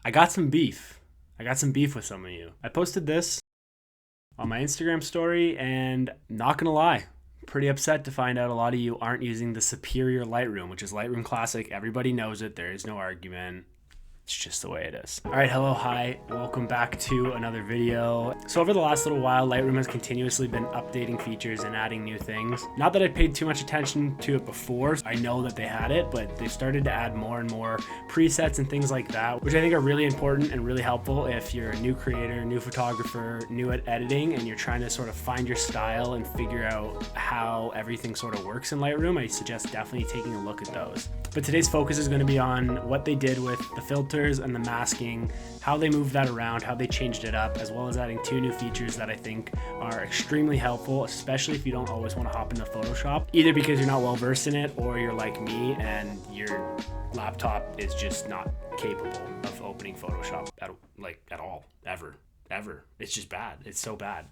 I got some beef. I got some beef with some of you. I posted this on my Instagram story, and not gonna lie, pretty upset to find out a lot of you aren't using the superior Lightroom, which is Lightroom Classic. Everybody knows it. There is no argument. It's just the way it is. All right, hello, hi, welcome back to another video. So over the last little while, Lightroom has continuously been updating features and adding new things. Not that I paid too much attention to it before. I know that they had it, but they've started to add more and more presets and things like that, which I think are really important and really helpful if you're a new creator, new photographer, new at editing, and you're trying to sort of find your style and figure out how everything sort of works in Lightroom. I suggest definitely taking a look at those. But today's focus is going to be on what they did with the filters and the masking, how they moved that around, how they changed it up, as well as adding two new features that I think are extremely helpful, especially if you don't always want to hop into Photoshop, either because you're not well versed in it or you're like me and your laptop is just not capable of opening Photoshop at all, ever. It's just bad. It's so bad.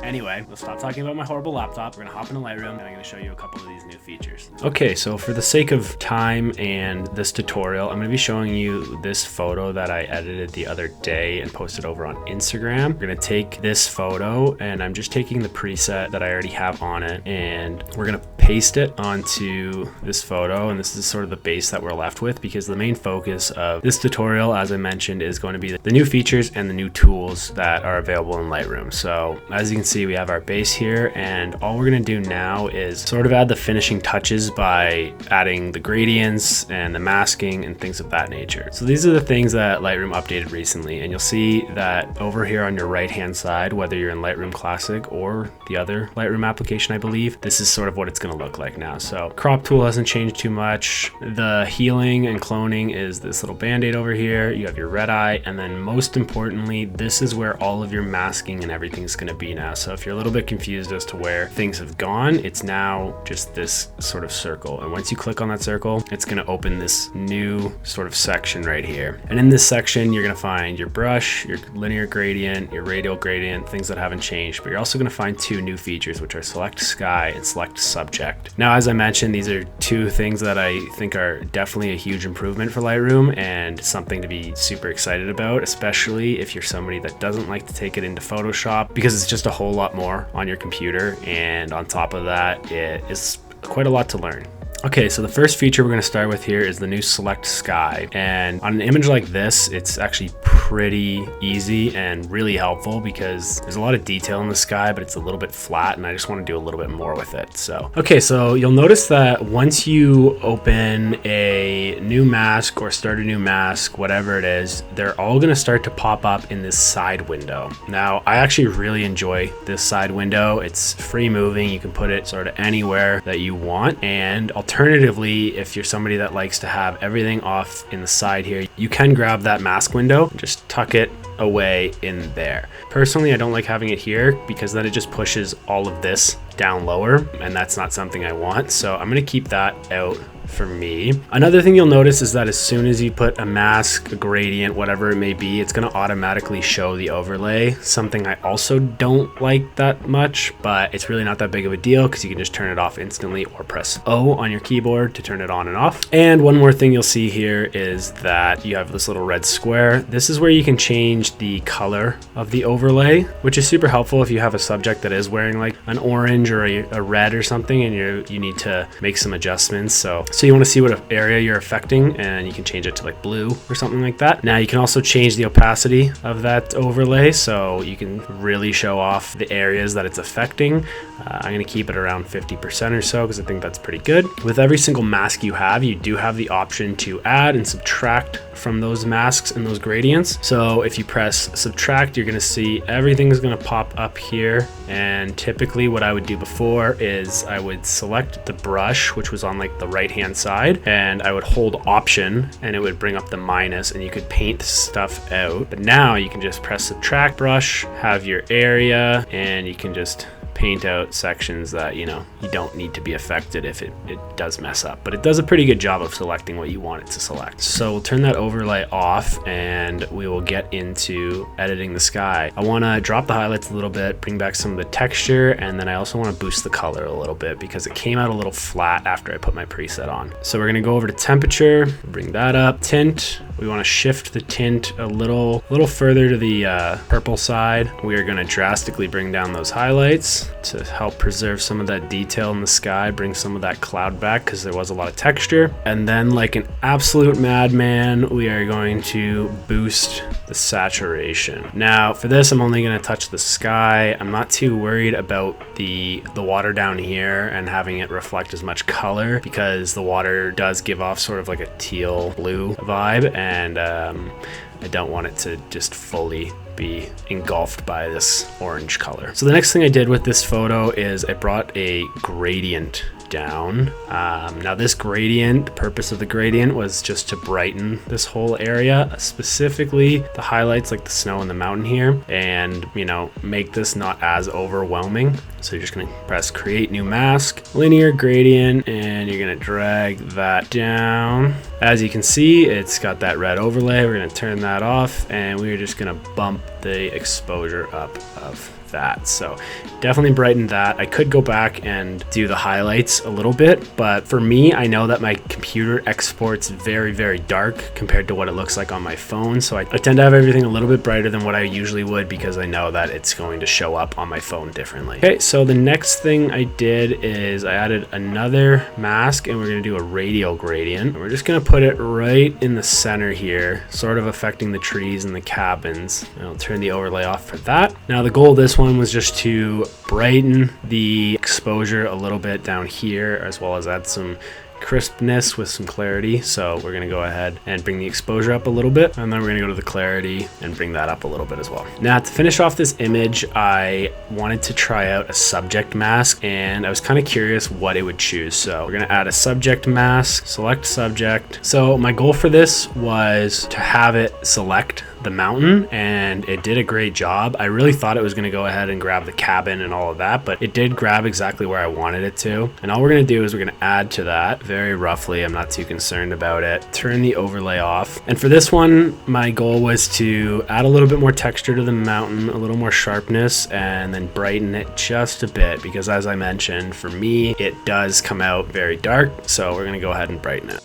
Anyway, let's stop talking about my horrible laptop. We're gonna hop into Lightroom and I'm gonna show you a couple of these new features. Okay, so for the sake of time and this tutorial, I'm gonna be showing you this photo that I edited the other day and posted over on Instagram. We're gonna take this photo and I'm just taking the preset that I already have on it and we're gonna paste it onto this photo, and this is sort of the base that we're left with because the main focus of this tutorial, as I mentioned, is going to be the new features and the new tools that are available in Lightroom. So as you can see, we have our base here, and all we're going to do now is sort of add the finishing touches by adding the gradients and the masking and things of that nature. So these are the things that Lightroom updated recently, and you'll see that over here on your right hand side, whether you're in Lightroom Classic or the other Lightroom application, I believe, this is sort of what it's going to look like now. So crop tool hasn't changed too much. The healing and cloning is this little band-aid over here. You have your red eye, and then most importantly, this is where all of your masking and everything is going to be now. So if you're a little bit confused as to where things have gone, it's now just this sort of circle. And once you click on that circle, it's going to open this new sort of section right here. And in this section, you're going to find your brush, your linear gradient, your radial gradient, things that haven't changed. But you're also going to find two new features, which are select sky and select subject. Now, as I mentioned, these are two things that I think are definitely a huge improvement for Lightroom and something to be super excited about, especially if you're somebody that doesn't like to take it into Photoshop because it's just a whole lot more on your computer, and on top of that, it is quite a lot to learn. Okay, so the first feature we're going to start with here is the new select sky, and on an image like this, it's actually pretty easy and really helpful because there's a lot of detail in the sky, but it's a little bit flat, and I just want to do a little bit more with it. So okay, so you'll notice that once you open a new mask or start a new mask, whatever it is, they're all going to start to pop up in this side window. Now, I actually really enjoy this side window. It's free moving. You can put it sort of anywhere that you want, and alternatively, if you're somebody that likes to have everything off in the side here, you can grab that mask window and just tuck it away in there. Personally, I don't like having it here because then it just pushes all of this down lower, and that's not something I want. So I'm going to keep that out for me. Another thing you'll notice is that as soon as you put a mask, a gradient, whatever it may be, it's going to automatically show the overlay. Something I also don't like that much, but it's really not that big of a deal because you can just turn it off instantly or press O on your keyboard to turn it on and off. And one more thing you'll see here is that you have this little red square. This is where you can change the color of the overlay, which is super helpful if you have a subject that is wearing like an orange or a red or something and you need to make some adjustments. So you want to see what area you're affecting, and you can change it to like blue or something like that. Now you can also change the opacity of that overlay, so you can really show off the areas that it's affecting. I'm going to keep it around 50% or so because I think that's pretty good. With every single mask you do have the option to add and subtract from those masks and those gradients. So if you press subtract, you're going to see everything's going to pop up here. And typically what I would do before is I would select the brush, which was on like the right hand side, and I would hold option and it would bring up the minus and you could paint stuff out. But now you can just press subtract brush, have your area, and you can just paint out sections that you don't need to be affected if it does mess up, but it does a pretty good job of selecting what you want it to select. So we'll turn that overlay off and we will get into editing the sky. I want to drop the highlights a little bit, bring back some of the texture, and then I also want to boost the color a little bit because it came out a little flat after I put my preset on. So we're going to go over to temperature, bring that up, tint, we want to shift the tint a little further to the purple side. We are going to drastically bring down those highlights to help preserve some of that detail in the sky, bring some of that cloud back because there was a lot of texture. And then, like an absolute madman, we are going to boost the saturation. Now for this, I'm only going to touch the sky. I'm not too worried about the water down here and having it reflect as much color, because the water does give off sort of like a teal blue vibe, and I don't want it to just fully be engulfed by this orange color. So the next thing I did with this photo is I brought a gradient down. Now this gradient, the purpose of the gradient was just to brighten this whole area, specifically the highlights like the snow and the mountain here, and make this not as overwhelming. So you're just going to press create new mask, linear gradient, and you're going to drag that down. As you can see, it's got that red overlay. We're going to turn that off, and we're just going to bump the exposure up of that. So definitely brighten that. I could go back and do the highlights a little bit, but for me, I know that my computer exports very, very dark compared to what it looks like on my phone. So I tend to have everything a little bit brighter than what I usually would, because I know that it's going to show up on my phone differently. Okay, so the next thing I did is I added another mask, and we're going to do a radial gradient. We're just going to put it right in the center here, sort of affecting the trees and the cabins. And I'll turn the overlay off for that. Now the goal of this one was just to brighten the exposure a little bit down here, as well as add some crispness with some clarity. So we're gonna go ahead and bring the exposure up a little bit, and then we're gonna go to the clarity and bring that up a little bit as well. Now to finish off this image, I wanted to try out a subject mask, and I was kind of curious what it would choose. So we're gonna add a subject mask, select subject. So my goal for this was to have it select the mountain, and it did a great job. I really thought it was going to go ahead and grab the cabin and all of that, but it did grab exactly where I wanted it to. And all we're going to do is we're going to add to that very roughly. I'm not too concerned about it. Turn the overlay off. And for this one, my goal was to add a little bit more texture to the mountain, a little more sharpness, and then brighten it just a bit, because as I mentioned, for me, it does come out very dark. So we're going to go ahead and brighten it.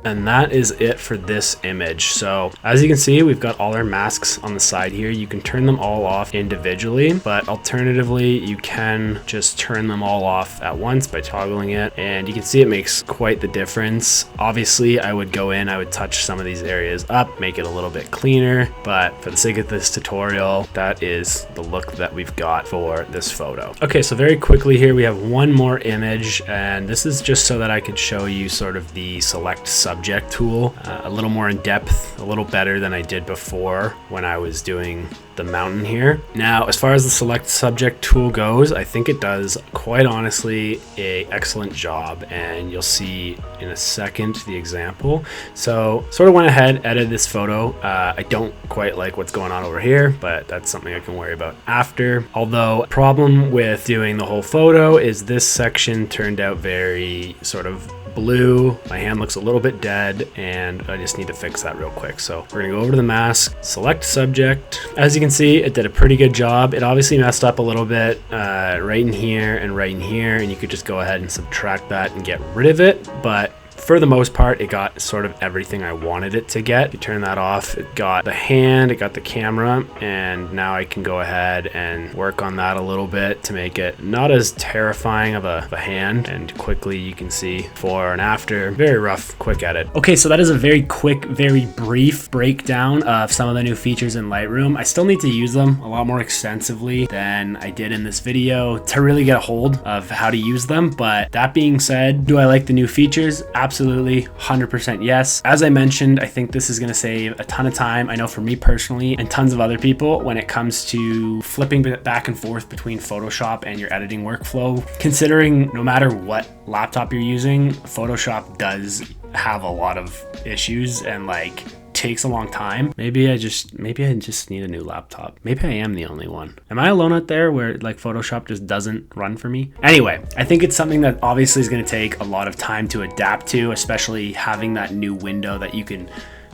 And that is it for this image. So as you can see, we've got all our masks on the side here. You can turn them all off individually, but alternatively, you can just turn them all off at once by toggling it. And you can see it makes quite the difference. Obviously, I would go in, I would touch some of these areas up, make it a little bit cleaner. But for the sake of this tutorial, that is the look that we've got for this photo. Okay, so very quickly here, we have one more image, and this is just so that I could show you sort of the select subject tool a little more in depth, a little better than I did before when I was doing the mountain here. Now, as far as the select subject tool goes, I think it does quite honestly an excellent job, and you'll see in a second the example. So sort of went ahead, edited this photo. I don't quite like what's going on over here, but that's something I can worry about after. Although, problem with doing the whole photo is this section turned out very sort of blue. My hand looks a little bit dead, and I just need to fix that real quick. So we're gonna go over to the mask, select subject. As you can see, it did a pretty good job. It obviously messed up a little bit right in here and right in here, and you could just go ahead and subtract that and get rid of it. But for the most part, it got sort of everything I wanted it to get. You turn that off, it got the hand, it got the camera, and now I can go ahead and work on that a little bit to make it not as terrifying of a hand. And quickly you can see before and after, very rough, quick edit. Okay, so that is a very quick, very brief breakdown of some of the new features in Lightroom. I still need to use them a lot more extensively than I did in this video to really get a hold of how to use them. But that being said, do I like the new features? Absolutely, 100% yes. As I mentioned, I think this is going to save a ton of time. I know for me personally and tons of other people when it comes to flipping back and forth between Photoshop and your editing workflow. Considering no matter what laptop you're using, Photoshop does have a lot of issues and like takes a long time. Maybe I just need a new laptop. Maybe I am the only one. Am I alone out there where like Photoshop just doesn't run for me? Anyway, I think it's something that obviously is going to take a lot of time to adapt to, especially having that new window that you can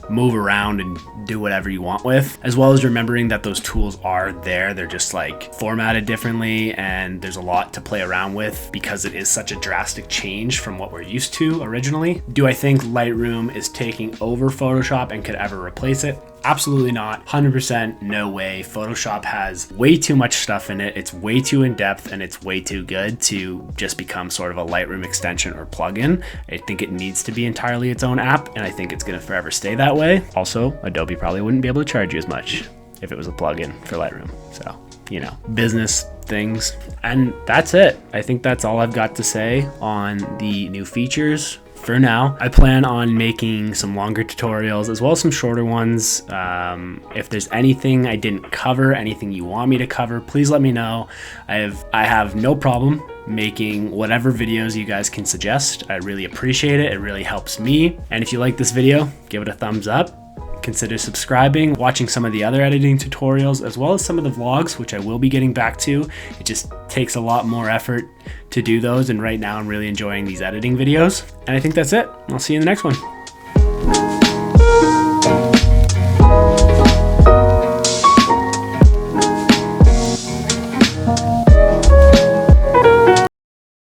move around and do whatever you want with, as well as remembering that those tools are there. They're just like formatted differently, and there's a lot to play around with because it is such a drastic change from what we're used to originally. Do I think Lightroom is taking over Photoshop and could ever replace it? Absolutely not. 100% no way. Photoshop has way too much stuff in it. It's way too in depth, and it's way too good to just become sort of a Lightroom extension or plugin. I think it needs to be entirely its own app, and I think it's going to forever stay that way. Also, Adobe probably wouldn't be able to charge you as much if it was a plugin for Lightroom. So, you know, business things. And that's it. I think that's all I've got to say on the new features. For now, I plan on making some longer tutorials as well as some shorter ones. If there's anything I didn't cover, anything you want me to cover, please let me know. I have no problem making whatever videos you guys can suggest. I really appreciate it. It really helps me. And if you like this video, give it a thumbs up. Consider subscribing, watching some of the other editing tutorials, as well as some of the vlogs, which I will be getting back to. It just takes a lot more effort to do those, and right now I'm really enjoying these editing videos. And I think that's it. I'll see you in the next one.